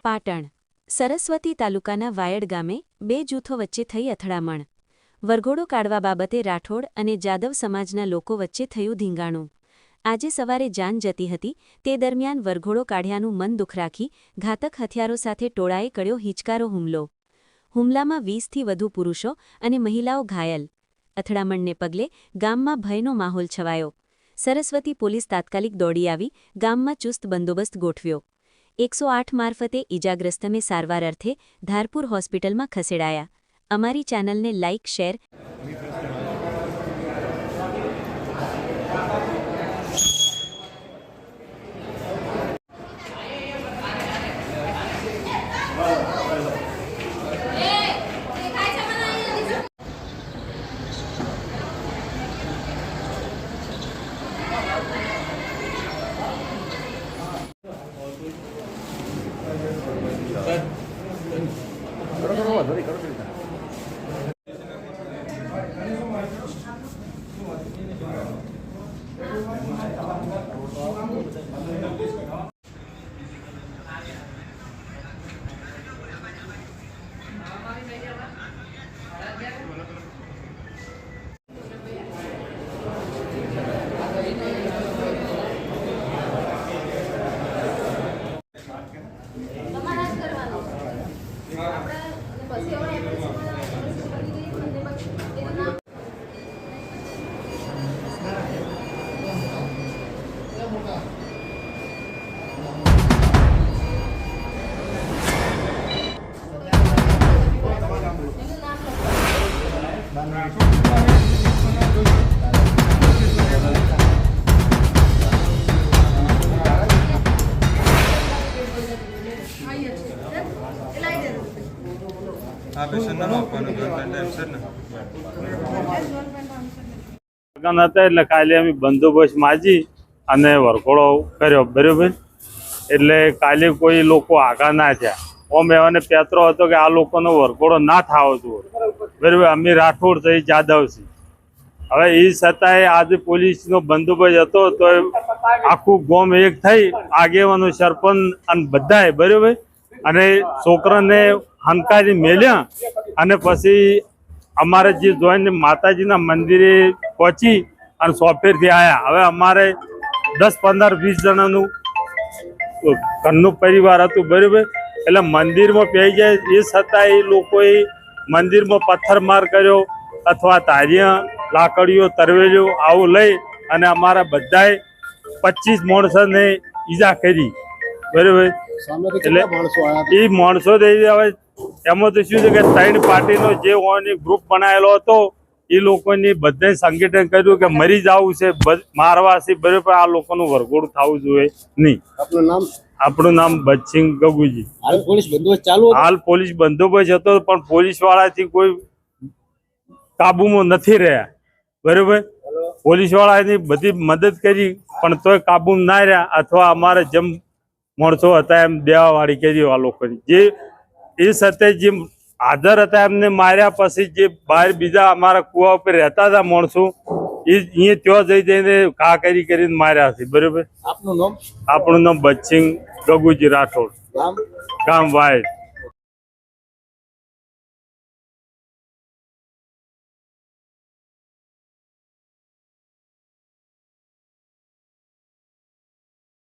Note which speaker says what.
Speaker 1: પાટણ સરસ્વતી તાલુકાના વાયડ ગામે બે જૂથો વચ્ચે થઈ અથડામણ। વરઘોડો કાઢવા બાબતે રાઠોડ અને જાદવ સમાજના લોકો વચ્ચે થયું ધીંગાણું। આજે સવારે જાન જતી હતી તે દરમિયાન વરઘોડો કાઢ્યાનું મન દુઃખ રાખી ઘાતક હથિયારો સાથે ટોળાએ કર્યો હિચકારો હુમલો। હુમલામાં 20થી વધુ પુરુષો અને મહિલાઓ ઘાયલ। અથડામણને પગલે ગામમાં ભયનો માહોલ છવાયો। સરસ્વતી પોલીસ તાત્કાલિક દોડી આવી ગામમાં ચુસ્ત બંદોબસ્ત ગોઠવ્યો। 108 મારફતે ઇજાગ્રસ્તને સારવાર અર્થે ધારપુર હોસ્પિટલમાં ખસેડાયા। અમારી ચેનલને લાઇક શેર
Speaker 2: એટલે કાલે અમે બંદોબસ્ત માજી અને વરઘોડો કર્યો બરાબર। એટલે કાલે કોઈ લોકો આગા ના થયા। ઓમ એવાને પેતરો હતો કે આ લોકોનો વરઘોડો ના થવો જોઈએ બરાબર। અમે રાઠોડ થઈ જાદવ છીએ। હવે એ છતાંય આજે પોલીસનો બંદોબસ્ત હતો તો આખું ગામ એક થઈ આગેવાનો સરપંચ અને બધાએ બરાબર અને છોકરાને હંકારી મેલ્યા અને પછી અમારે જે જોઈને માતાજીના મંદિરે પહોંચી અને સોફેરથી આવ્યા। હવે અમારે 10, 15, 20 જણાનું ઘરનું પરિવાર હતું બરાબર। એટલે મંદિરમાં પહોંચી જાય એ છતાં એ લોકોએ મંદિરમાં પથ્થરમાર કર્યો અથવા તારિયા લાકડીઓ તરવેલીઓ આવું લઈ અને અમારા બધાએ 25 માણસોને ઈજા કરી બરાબર। એટલે એ માણસો હવે એમાં તો શું છે કે 3 પાર્ટીનો જે ગ્રુપ બનાવેલો હતો એ લોકોની બધાએ સંગઠન કર્યું કે મરી જવું છે મારવા છે બરાબર। આ લોકોનું વરઘોડું થવું જોઈએ નહીં। આપણું નામ બચસિંહ ગગુજી।
Speaker 3: હાલ પોલીસ બંદોબસ્ત ચાલુ હતો?
Speaker 2: હાલ પોલીસ બંદોબસ્ત હતો પણ પોલીસ વાળાથી કોઈ કાબુમાં નથી રહ્યા બરાબર। પોલીસ વાળાની બધી મદદ કરી પણ તોય કાબુમાં ના રહ્યા અથવા અમારે જેમ માણસો હતા એમ દેવાવાળી કરી આ લોકોની જે એ સાથે જે હાજર હતા એમને માર્યા। પછી જે બહાર બીજા અમારા કુવા ઉપર રહેતા હતા માણસો એ અહીંયા ત્યાં જઈને ઘા કરીને માર્યા છે બરાબર।
Speaker 3: આપનું નામ?
Speaker 2: આપણું નામ બચસિંહ ગગુજી રાઠોડ, ગામ વાયડ।